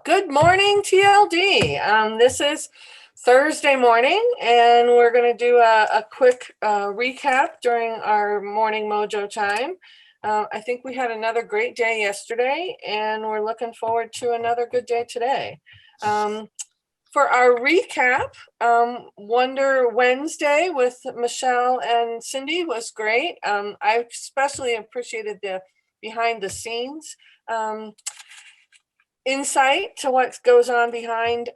Good morning, TLD. This is Thursday morning, and we're going to do a quick recap during our morning Mojo time. I think we had another great day yesterday, and we're looking forward to another good day today. For our recap, Wonder Wednesday with Michelle and Cindy was great. I especially appreciated the behind the scenes insight to what goes on behind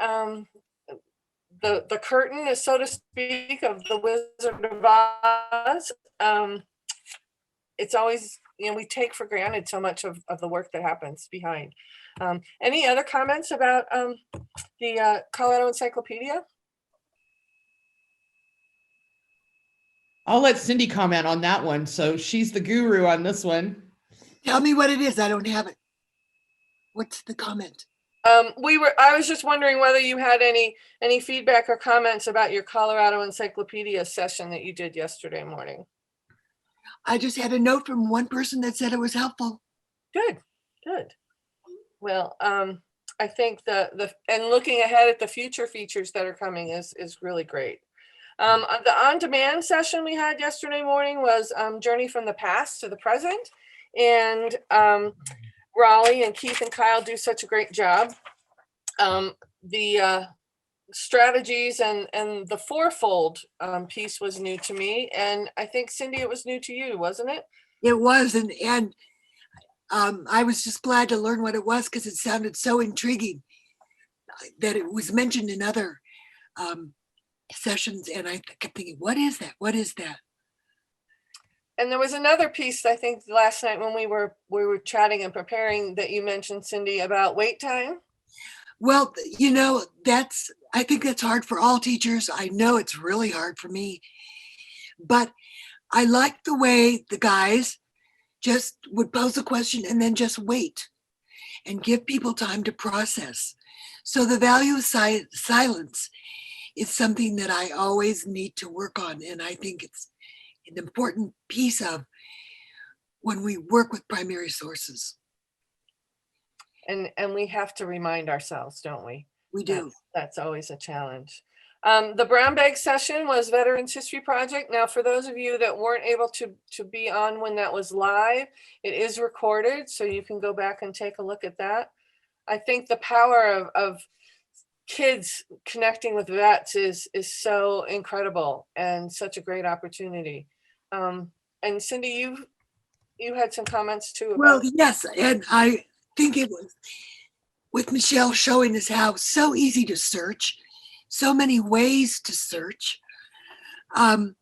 the curtain, so to speak, of the Wizard of Oz. It's always, we take for granted so much of the work that happens behind. Any other comments about the Colorado Encyclopedia? I'll let Cindy comment on that one. So she's the guru on this one. Tell me what it is. I don't have it. What's the comment? I was just wondering whether you had any feedback or comments about your Colorado Encyclopedia session that you did yesterday morning. I just had a note from one person that said it was helpful. Good. Well, I think the looking ahead at the future features that are coming is really great. The on-demand session we had yesterday morning was Journey from the Past to the Present, and Raleigh and Keith and Kyle do such a great job. The strategies and the fourfold piece was new to me, and I think, Cindy, it was new to you, wasn't it? It was, and I was just glad to learn what it was because it sounded so intriguing that it was mentioned in other sessions, and I kept thinking, what is that? What is that? And there was another piece, I think, last night when we were chatting and preparing that you mentioned, Cindy, about wait time. Well, I think that's hard for all teachers. I know it's really hard for me, but I like the way the guys just would pose a question and then just wait and give people time to process. So the value of silence is something that I always need to work on, and I think it's an important piece of when we work with primary sources. And we have to remind ourselves, don't we? We do. That's always a challenge. The Brown Bag session was Veterans History Project. Now, for those of you that weren't able to be on when that was live, it is recorded, so you can go back and take a look at that. I think the power of kids connecting with vets is so incredible and such a great opportunity. And Cindy, you had some comments too. Well, yes, and I think it was with Michelle showing us how so easy to search, so many ways to search, and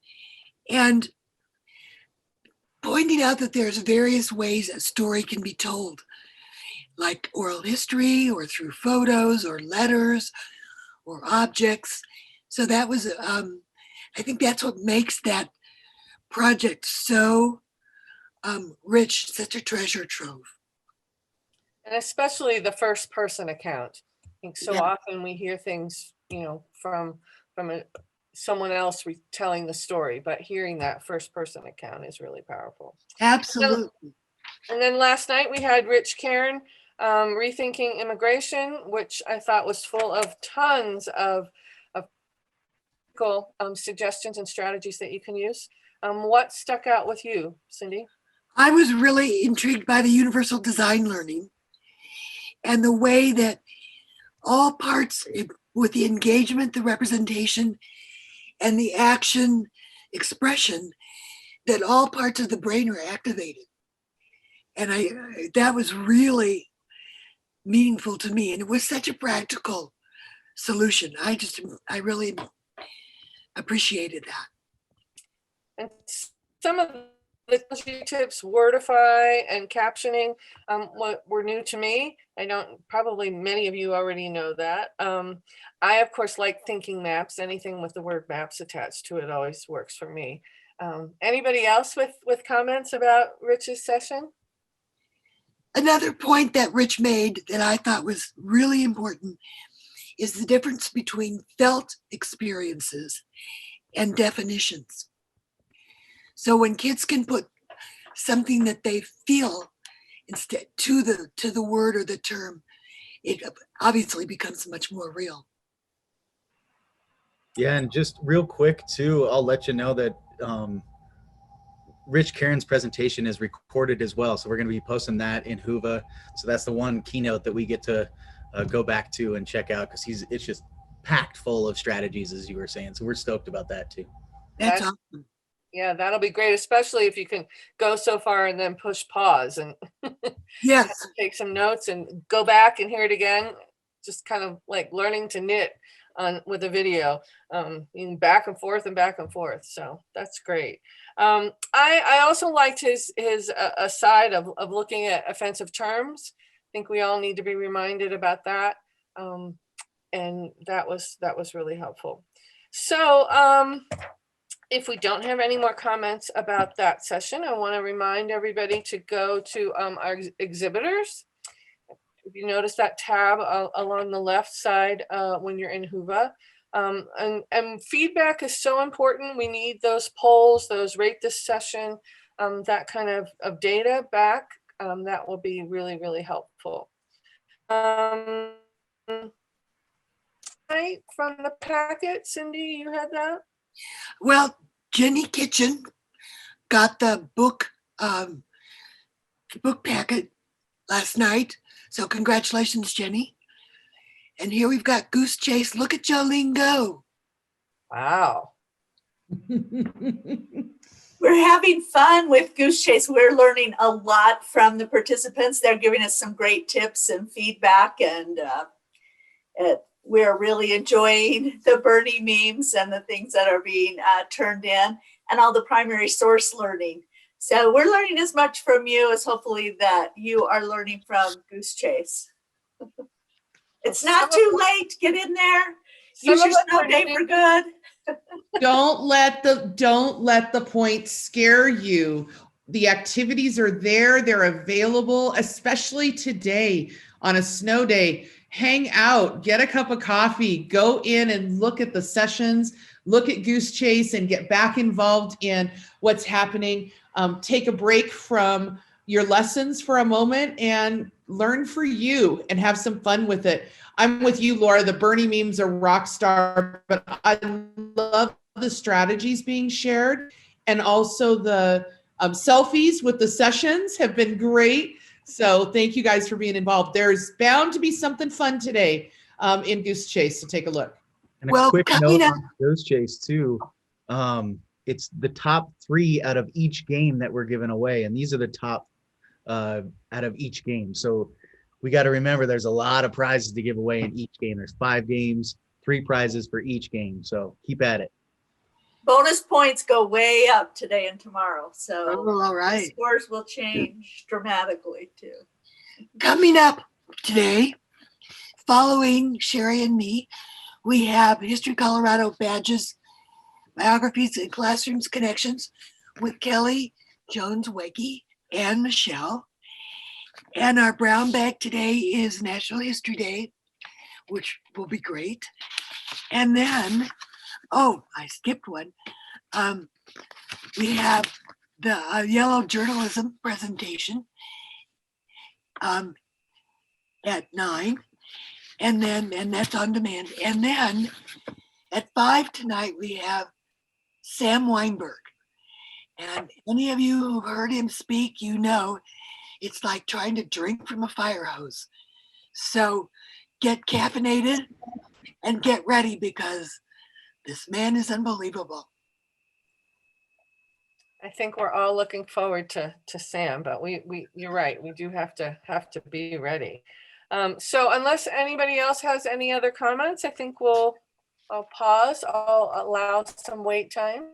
pointing out that there's various ways a story can be told, like oral history or through photos or letters or objects. So that was, I think that's what makes that project so rich, such a treasure trove. And especially the first person account. I think so often we hear things, from someone else retelling the story, but hearing that first person account is really powerful. Absolutely. And then last night we had Rich Cairn, Rethinking Immigration, which I thought was full of tons of suggestions and strategies that you can use. What stuck out with you, Cindy? I was really intrigued by the universal design learning and the way that all parts, with the engagement, the representation, and the action expression, that all parts of the brain are activated. And that was really meaningful to me. And it was such a practical solution. I really appreciated that. And some of the tips, Wordify and captioning, what were new to me. Probably many of you already know that. I, of course, like thinking maps. Anything with the word maps attached to it always works for me. Anybody else with comments about Rich's session? Another point that Rich made that I thought was really important is the difference between felt experiences and definitions. So when kids can put something that they feel instead to the word or the term, it obviously becomes much more real. Yeah, and just real quick too, I'll let you know that Rich Karen's presentation is recorded as well. So we're going to be posting that in Hoover. So that's the one keynote that we get to go back to and check out, because it's just packed full of strategies, as you were saying. So we're stoked about that too. That's That's- awesome. Yeah, that'll be great, especially if you can go so far and then push pause and Yes. take some notes and go back and hear it again. Just kind of like learning to knit on with a video, back and forth and back and forth. So that's great. I also liked his aside of looking at offensive terms. I think we all need to be reminded about that. And that was really helpful. So if we don't have any more comments about that session, I want to remind everybody to go to our exhibitors. If you notice that tab along the left side when you're in Hoover. And feedback is so important. We need those polls, those rate this session, that kind of data back. That will be really, really helpful. Right from the packet, Cindy, you had that? Well, Jenny Kitchen got the book packet last night. So congratulations, Jenny. And here we've got Goose Chase. Look at Jolene go. Wow. We're having fun with Goose Chase. We're learning a lot from the participants. They're giving us some great tips and feedback, and we're really enjoying the Bernie memes and the things that are being turned in, and all the primary source learning. So we're learning as much from you as hopefully that you are learning from Goose Chase. It's not too late. Get in there. Use your snow day for good. Don't let the points scare you. The activities are there. They're available, especially today on a snow day. Hang out, get a cup of coffee, go in and look at the sessions, look at Goose Chase and get back involved in what's happening. Take a break from your lessons for a moment and learn for you and have some fun with it. I'm with you, Laura. The Bernie memes are rock star, but I love the strategies being shared, and also the selfies with the sessions have been great. So thank you guys for being involved. There's bound to be something fun today in Goose Chase, so take a look. And a Well, quick coming note up- on Goose Chase too. It's the top 3 out of each game that we're giving away, and these are the top out of each game. So we got to remember there's a lot of prizes to give away in each game. There's 5 games, 3 prizes for each game. So keep at it. Bonus points go way up today and tomorrow. So Oh, all right. the scores will change dramatically too. Coming up today, following Sherry and me, we have History Colorado badges, biographies, and classrooms connections with Kelly Jones-Wagy and Michelle. And our brown bag today is National History Day, which will be great. And then, oh, I skipped one. We have the yellow journalism presentation at 9, and that's on demand. And then at 5 tonight, we have Sam Weinberg. And any of you who've heard him speak, you know it's like trying to drink from a fire hose. So get caffeinated and get ready, because this man is unbelievable. I think we're all looking forward to Sam, but you're right. We do have to be ready. So unless anybody else has any other comments, I think I'll pause. I'll allow some wait time.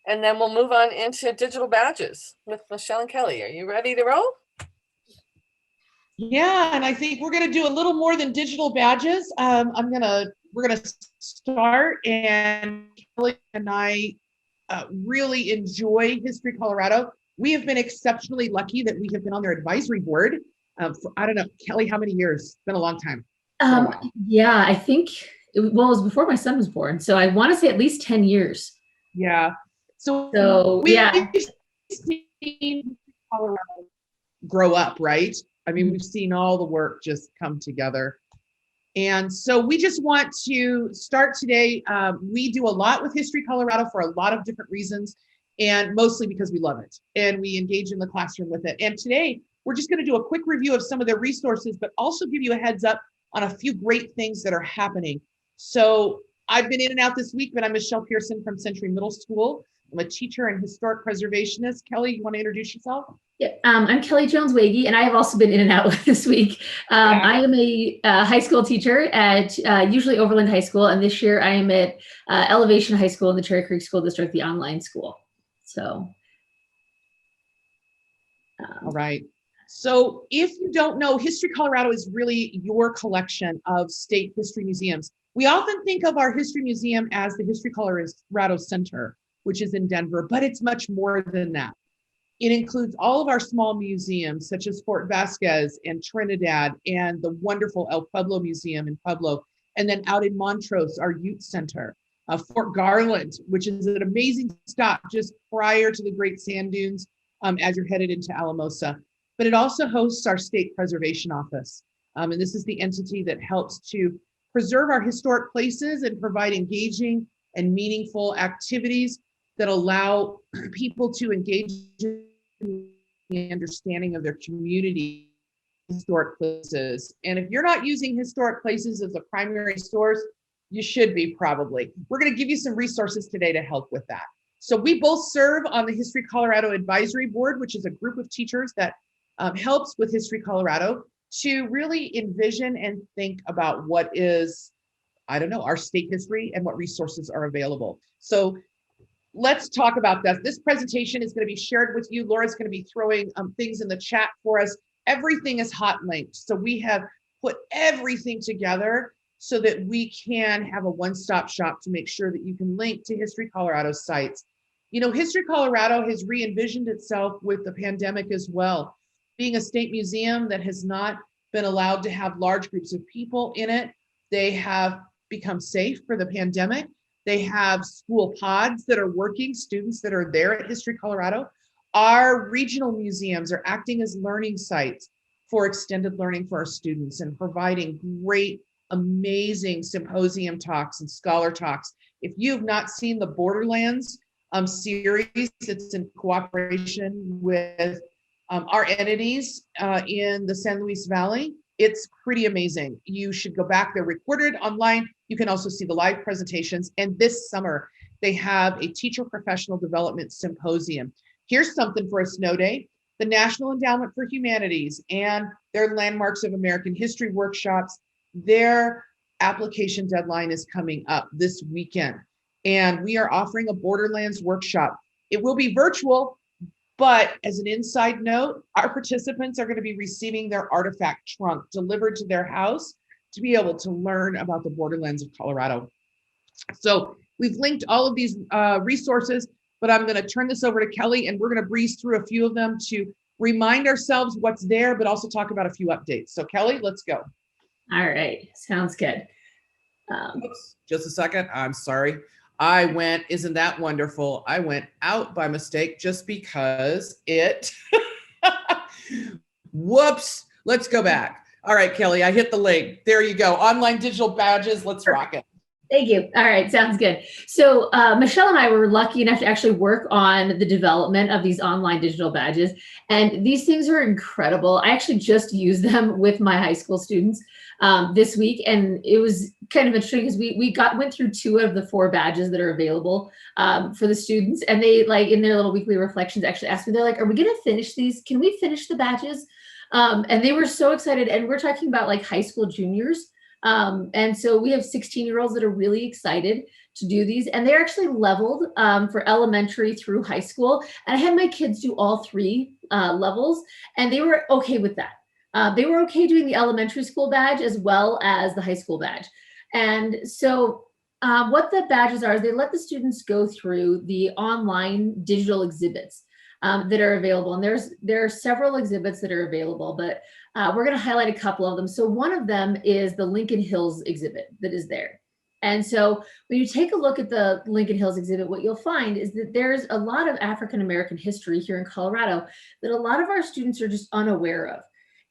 And then we'll move on into digital badges with Michelle and Kelly. Are you ready to roll? Yeah, and I think we're going to do a little more than digital badges. We're going to start, and Kelly and I really enjoy History Colorado. We have been exceptionally lucky that we have been on their advisory board for, I don't know, Kelly, how many years? It's been a long time. Yeah, I think, it was before my son was born. So I want to say at least 10 years. Yeah. So yeah. we've seen Colorado grow up, right? I mean, we've seen all the work just come together. And so we just want to start today. We do a lot with History Colorado for a lot of different reasons, and mostly because we love it and we engage in the classroom with it. And today we're just going to do a quick review of some of their resources, but also give you a heads up on a few great things that are happening. So I've been in and out this week, but I'm Michelle Pearson from Century Middle School. I'm a teacher and historic preservationist. Kelly, you want to introduce yourself? Yeah, I'm Kelly Jones-Wagy, and I have also been in and out this week. I am a high school teacher at usually Overland High School, and this year I am at Elevation High School in the Cherry Creek School District, the online school. So, all right. So if you don't know, History Colorado is really your collection of state history museums. We often think of our history museum as the History Colorado Center, which is in Denver, but it's much more than that. It includes all of our small museums, such as Fort Vasquez and Trinidad and the wonderful El Pueblo Museum in Pueblo. And then out in Montrose, our Youth Center, Fort Garland, which is an amazing stop just prior to the Great Sand Dunes as you're headed into Alamosa. But it also hosts our State Preservation Office. And this is the entity that helps to preserve our historic places and provide engaging and meaningful activities that allow people to engage in the understanding of their community historic places. And if you're not using historic places as a primary source, you should be probably. We're going to give you some resources today to help with that. So we both serve on the History Colorado Advisory Board, which is a group of teachers that helps with History Colorado to really envision and think about what is, I don't know, our state history and what resources are available. So let's talk about that. This presentation is going to be shared with you. Laura's going to be throwing things in the chat for us. Everything is hot linked. So we have put everything together so that we can have a one-stop shop to make sure that you can link to History Colorado sites. You know, History Colorado has re-envisioned itself with the pandemic as well. Being a state museum that has not been allowed to have large groups of people in it, they have become safe for the pandemic. They have school pods that are working, students that are there at History Colorado. Our regional museums are acting as learning sites for extended learning for our students and providing great, amazing symposium talks and scholar talks. If you've not seen the Borderlands series, it's in cooperation with our entities in the San Luis Valley. It's pretty amazing. You should go back. They're recorded online. You can also see the live presentations. And this summer, they have a teacher professional development symposium. Here's something for a snow day. The National Endowment for Humanities and their Landmarks of American History workshops, their application deadline is coming up this weekend. And we are offering a Borderlands workshop. It will be virtual, but as an inside note, our participants are going to be receiving their artifact trunk delivered to their house to be able to learn about the Borderlands of Colorado. So we've linked all of these resources, but I'm going to turn this over to Kelly and we're going to breeze through a few of them to remind ourselves what's there, but also talk about a few updates. So Kelly, let's go. all right, sounds good. Oops, just a second. I'm sorry. I went, isn't that wonderful? I went out by mistake just because it, whoops, let's go back. All right, Kelly, I hit the link. There you go. Online digital badges. Let's rock it. Thank you. All right, sounds good. So Michelle and I were lucky enough to actually work on the development of these online digital badges. And these things are incredible. I actually just used them with my high school students this week. And it was kind of interesting because we went through 2 of the 4 badges that are available for the students. And they, like, in their little weekly reflections, actually asked me, they're like, are we going to finish these? Can we finish the badges? And they were so excited. And we're talking about like high school juniors. And so we have 16-year-olds that are really excited to do these, and they're actually leveled for elementary through high school. And I had my kids do all 3 levels, and they were okay with that. They were okay doing the elementary school badge as well as the high school badge. And so what the badges are is they let the students go through the online digital exhibits that are available. And there are several exhibits that are available, but we're going to highlight a couple of them. So one of them is the Lincoln Hills exhibit that is there. And so when you take a look at the Lincoln Hills exhibit, what you'll find is that there's a lot of African-American history here in Colorado that a lot of our students are just unaware of.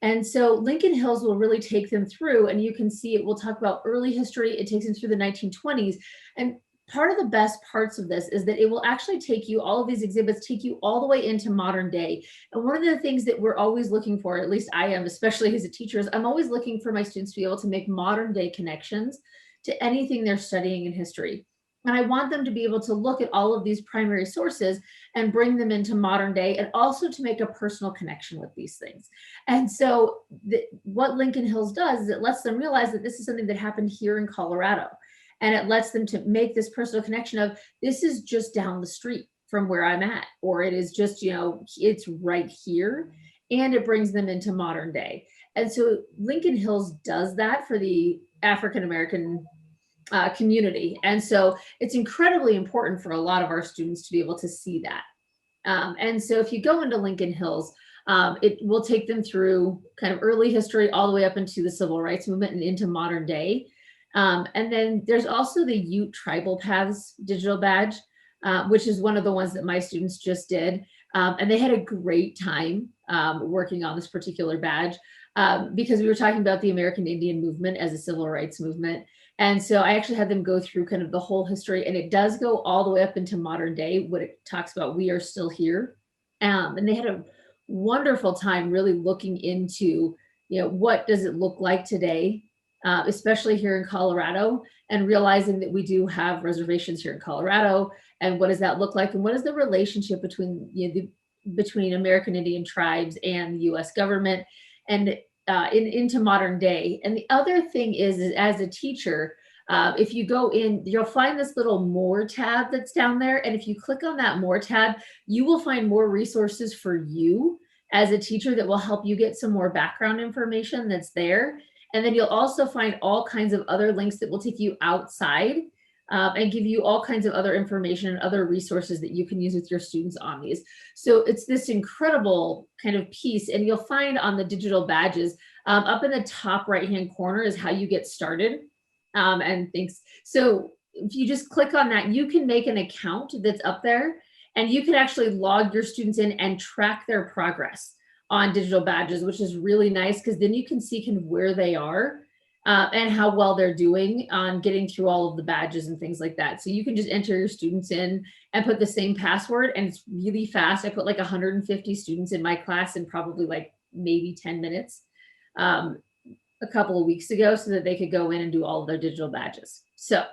And so Lincoln Hills will really take them through, and you can see it will talk about early history. It takes them through the 1920s. And part of the best parts of this is that it will actually take you, all of these exhibits take you all the way into modern day. And one of the things that we're always looking for, at least I am, especially as a teacher, is I'm always looking for my students to be able to make modern day connections to anything they're studying in history. And I want them to be able to look at all of these primary sources and bring them into modern day, and also to make a personal connection with these things. And so what Lincoln Hills does is it lets them realize that this is something that happened here in Colorado. And it lets them to make this personal connection of, this is just down the street from where I'm at, or it is just, you know, it's right here, and it brings them into modern day. And so Lincoln Hills does that for the African-American community. And so it's incredibly important for a lot of our students to be able to see that. And so if you go into Lincoln Hills, it will take them through kind of early history all the way up into the civil rights movement and into modern day. And then there's also the Ute Tribal Paths digital badge, which is one of the ones that my students just did. And they had a great time working on this particular badge because we were talking about the American Indian movement as a civil rights movement. And so I actually had them go through kind of the whole history, and it does go all the way up into modern day, what it talks about, we are still here. And they had a wonderful time really looking into, you know, what does it look like today, especially here in Colorado, and realizing that we do have reservations here in Colorado, and what does that look like, and what is the relationship between, you know, between American Indian tribes and the U.S. government, and into modern day. And the other thing is as a teacher, if you go in, you'll find this little more tab that's down there. And if you click on that more tab, you will find more resources for you as a teacher that will help you get some more background information that's there. And then you'll also find all kinds of other links that will take you outside and give you all kinds of other information and other resources that you can use with your students on these. So it's this incredible kind of piece. And you'll find on the digital badges, up in the top right-hand corner is how you get started and things. So if you just click on that, you can make an account that's up there, and you can actually log your students in and track their progress on digital badges, which is really nice, because then you can see kind of where they are and how well they're doing on getting through all of the badges and things like that. So you can just enter your students in and put the same password, and it's really fast. I put like 150 students in my class in probably like maybe 10 minutes a couple of weeks ago, so that they could go in and do all of their digital badges. So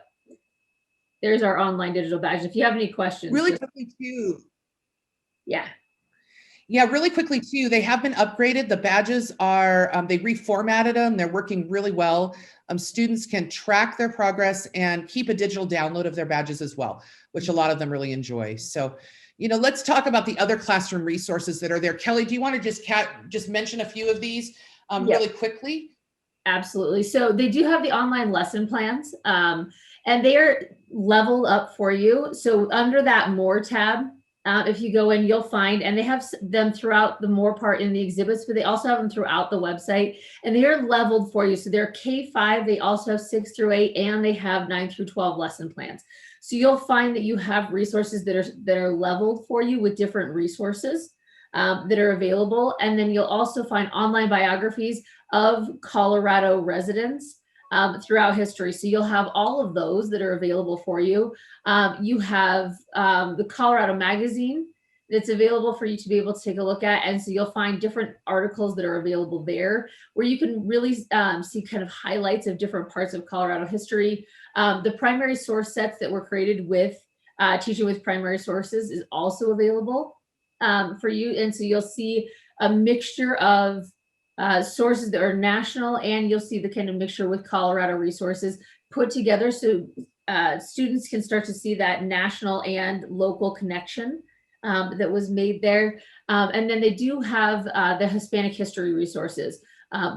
there's our online digital badge. If you have any questions. Really quickly too. Yeah. Yeah, really quickly too, they have been upgraded. The badges are, they reformatted them. They're working really well. Students can track their progress and keep a digital download of their badges as well, which a lot of them really enjoy. So, you know, let's talk about the other classroom resources that are there. Kelly, do you want to just mention a few of these really quickly? Absolutely. So they do have the online lesson plans, and they are leveled up for you. So under that more tab, if you go in, you'll find, and they have them throughout the more part in the exhibits, but they also have them throughout the website, and they are leveled for you. So they're K-5, they also have 6 through 8, and they have 9 through 12 lesson plans. So you'll find that you have resources that are leveled for you with different resources that are available. And then you'll also find online biographies of Colorado residents throughout history. So you'll have all of those that are available for you. You have the Colorado Magazine that's available for you to be able to take a look at. And so you'll find different articles that are available there, where you can really see kind of highlights of different parts of Colorado history. The primary source sets that were created with Teaching with Primary Sources is also available for you. And so you'll see a mixture of sources that are national, and you'll see the kind of mixture with Colorado resources put together, so students can start to see that national and local connection that was made there. And then they do have the Hispanic history resources,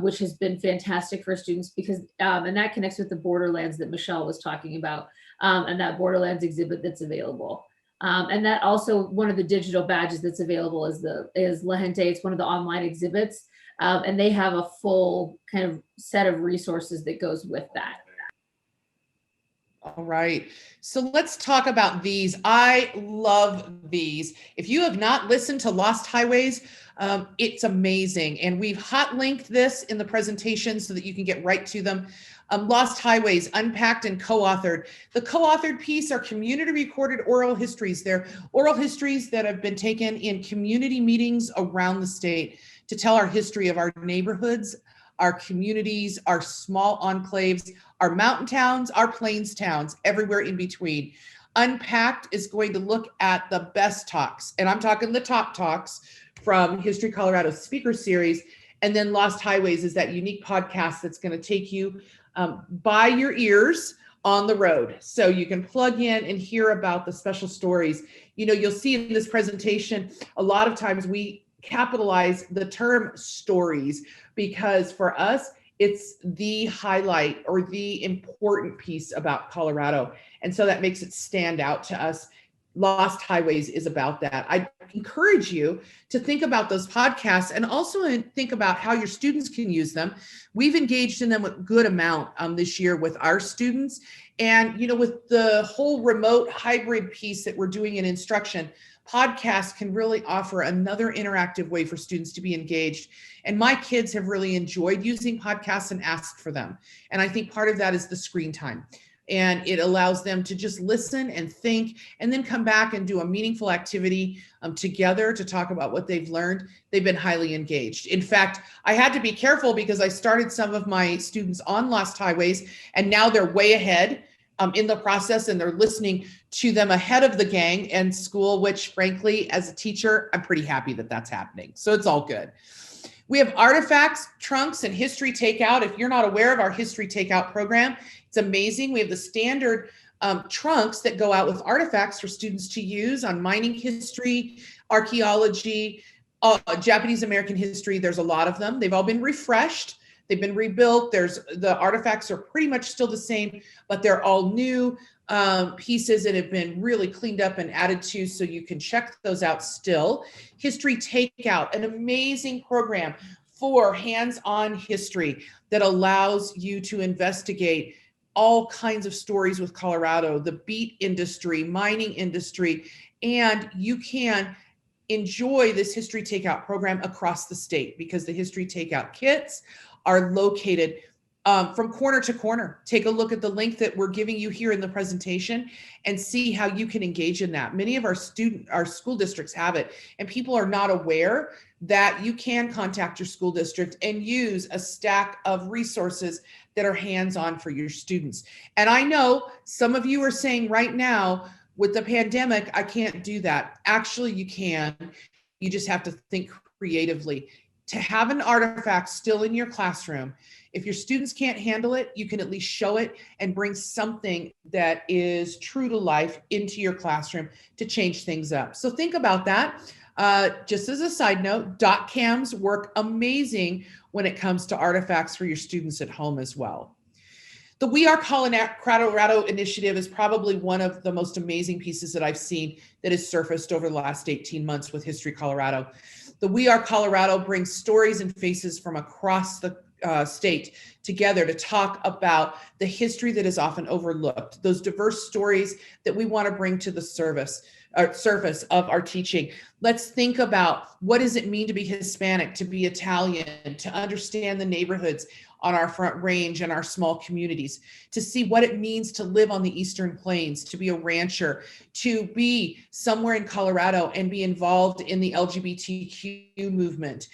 which has been fantastic for students because, and that connects with the Borderlands that Michelle was talking about, and that Borderlands exhibit that's available. And that also, one of the digital badges that's available is La Gente. It's one of the online exhibits. And they have a full kind of set of resources that goes with that. All right. So let's talk about these. I love these. If you have not listened to Lost Highways, it's amazing. And we've hot linked this in the presentation so that you can get right to them. Lost Highways, unpacked and co-authored. The co-authored piece are community recorded oral histories. They're oral histories that have been taken in community meetings around the state to tell our history of our neighborhoods, our communities, our small enclaves, our mountain towns, our plains towns, everywhere in between. Unpacked is going to look at the best talks, and I'm talking the top talks from History Colorado Speaker Series. And then Lost Highways is that unique podcast that's going to take you by your ears on the road. So you can plug in and hear about the special stories. You know, you'll see in this presentation, a lot of times we capitalize the term stories because for us, it's the highlight or the important piece about Colorado. And so that makes it stand out to us. Lost Highways is about that. I encourage you to think about those podcasts and also think about how your students can use them. We've engaged in them a good amount this year with our students. And, you know, with the whole remote hybrid piece that we're doing in instruction, podcasts can really offer another interactive way for students to be engaged. And my kids have really enjoyed using podcasts and asked for them. And I think part of that is the screen time. And it allows them to just listen and think and then come back and do a meaningful activity together to talk about what they've learned. They've been highly engaged. In fact, I had to be careful because I started some of my students on Lost Highways and now they're way ahead in the process and they're listening to them ahead of the gang and school, which frankly, as a teacher, I'm pretty happy that that's happening. So it's all good. We have artifacts, trunks, and history takeout. If you're not aware of our history takeout program, it's amazing. We have the standard trunks that go out with artifacts for students to use on mining history, archaeology, Japanese American history. There's a lot of them. They've all been refreshed. They've been rebuilt. The artifacts are pretty much still the same, but they're all new pieces that have been really cleaned up and added to, so you can check those out still. History Takeout, an amazing program for hands-on history that allows you to investigate all kinds of stories with Colorado, the beet industry, mining industry, and you can enjoy this History Takeout program across the state because the History Takeout kits are located from corner to corner. Take a look at the link that we're giving you here in the presentation and see how you can engage in that. Many of our school districts have it, and people are not aware that you can contact your school district and use a stack of resources that are hands-on for your students. And I know some of you are saying right now, with the pandemic, I can't do that. Actually, you can. You just have to think creatively. To have an artifact still in your classroom, if your students can't handle it, you can at least show it and bring something that is true to life into your classroom to change things up. So think about that. Just as a side note, dot cams work amazing when it comes to artifacts for your students at home as well. The We Are Colorado initiative is probably one of the most amazing pieces that I've seen that has surfaced over the last 18 months with History Colorado. The We Are Colorado brings stories and faces from across the state together to talk about the history that is often overlooked, those diverse stories that we want to bring to the surface of our teaching. Let's think about, what does it mean to be Hispanic, to be Italian, to understand the neighborhoods on our Front Range and our small communities, to see what it means to live on the Eastern Plains, to be a rancher, to be somewhere in Colorado and be involved in the LGBTQ movement.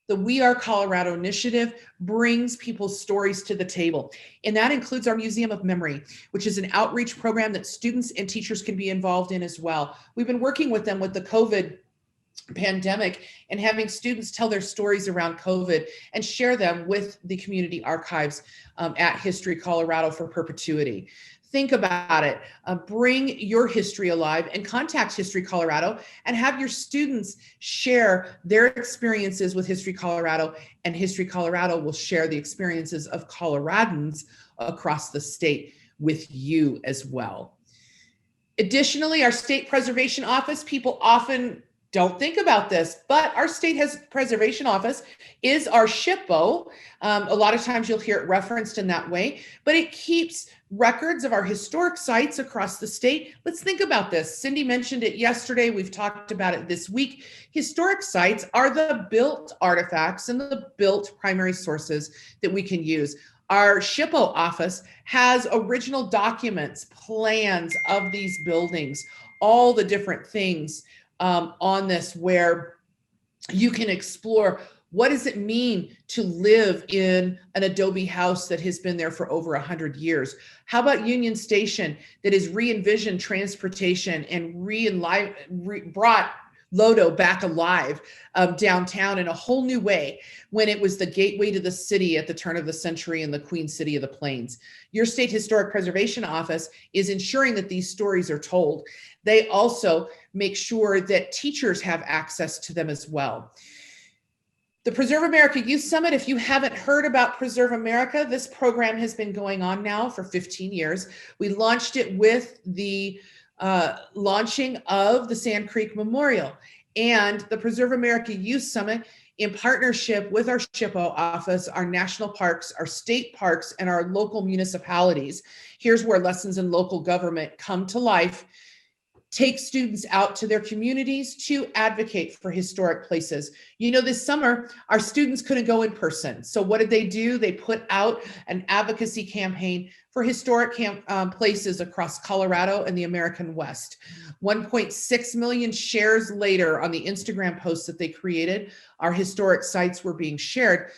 The We Are Colorado initiative brings people's stories to the table. And that includes our Museum of Memory, which is an outreach program that students and teachers can be involved in as well. We've been working with them with the COVID pandemic and having students tell their stories around COVID and share them with the community archives at History Colorado for perpetuity. Think about it. Bring your history alive and contact History Colorado and have your students share their experiences with History Colorado, and History Colorado will share the experiences of Coloradans across the state with you as well. Additionally, our State Preservation Office, people often don't think about this, but our state preservation office is our SHPO. A lot of times you'll hear it referenced in that way, but it keeps records of our historic sites across the state. Let's think about this. Cindy mentioned it yesterday. We've talked about it this week. Historic sites are the built artifacts and the built primary sources that we can use. Our SHPO office has original documents, plans of these buildings, all the different things on this, where you can explore what does it mean to live in an adobe house that has been there for over 100 years? How about Union Station that has re-envisioned transportation and brought Lodo back alive downtown in a whole new way when it was the gateway to the city at the turn of the century and the Queen City of the Plains. Your State Historic Preservation Office is ensuring that these stories are told. They also make sure that teachers have access to them as well. The Preserve America Youth Summit, if you haven't heard about Preserve America, this program has been going on now for 15 years. We launched it with the launching of the Sand Creek Memorial, and the Preserve America Youth Summit, in partnership with our SHPO office, our national parks, our state parks, and our local municipalities. Here's where lessons in local government come to life. Take students out to their communities to advocate for historic places. You know, this summer, our students couldn't go in person. So what did they do? They put out an advocacy campaign for historic places across Colorado and the American West. 1.6 million shares later on the Instagram posts that they created, our historic sites were being shared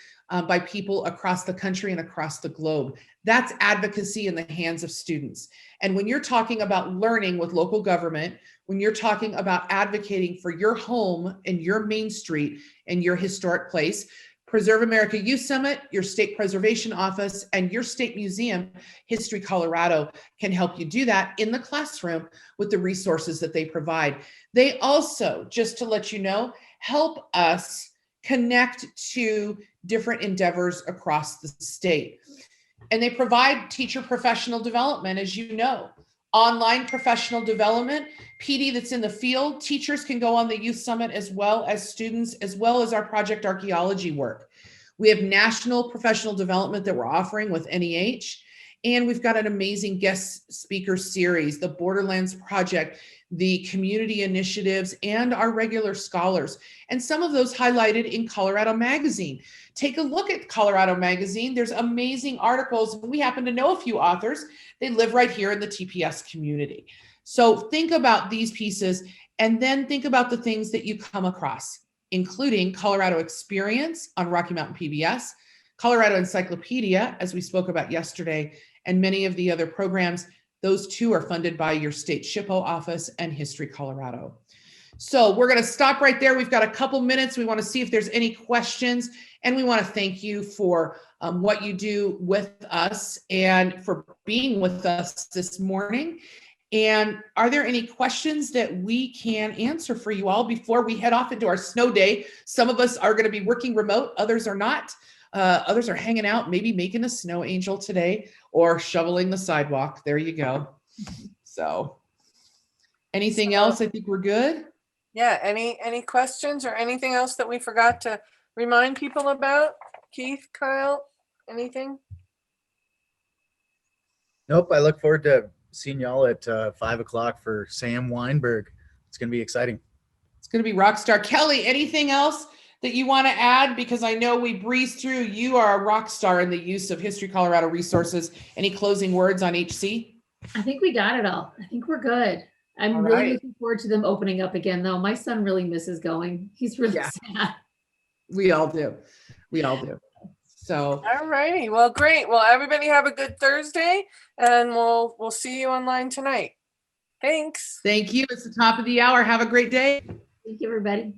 by people across the country and across the globe. That's advocacy in the hands of students. And when you're talking about learning with local government, when you're talking about advocating for your home and your main street and your historic place, Preserve America Youth Summit, your state preservation office, and your state museum, History Colorado, can help you do that in the classroom with the resources that they provide. They also, just to let you know, help us connect to different endeavors across the state. And they provide teacher professional development, as you know, online professional development, PD that's in the field. Teachers can go on the Youth Summit as well as students, as well as our project archaeology work. We have national professional development that we're offering with NEH. And we've got an amazing guest speaker series, the Borderlands Project, the community initiatives, and our regular scholars. And some of those highlighted in Colorado Magazine. Take a look at Colorado Magazine. There's amazing articles. We happen to know a few authors. They live right here in the TPS community. So think about these pieces and then think about the things that you come across, including Colorado Experience on Rocky Mountain PBS, Colorado Encyclopedia, as we spoke about yesterday, and many of the other programs. Those two are funded by your state SHPO office and History Colorado. So we're going to stop right there. We've got a couple minutes. We want to see if there's any questions, and we want to thank you for what you do with us and for being with us this morning. And are there any questions that we can answer for you all before we head off into our snow day? Some of us are going to be working remote, others are not. Others are hanging out, maybe making a snow angel today or shoveling the sidewalk. There you go. So anything else? I think we're good. Yeah, any questions or anything else that we forgot to remind people about? Keith, Kyle, anything? Nope. I look forward to seeing y'all at 5 o'clock for Sam Weinberg. It's going to be exciting. It's going to be rock star. Kelly, anything else that you want to add? Because I know we breezed through. You are a rock star in the use of History Colorado resources. Any closing words on HC? I think we got it all. I think we're good. I'm really looking forward to them opening up again, though. My son really misses going. He's really sad. We all do. We all do. So. All righty. Well, great. Well, everybody have a good Thursday, and we'll see you online tonight. Thanks. Thank you. It's the top of the hour. Have a great day. Thank you, everybody.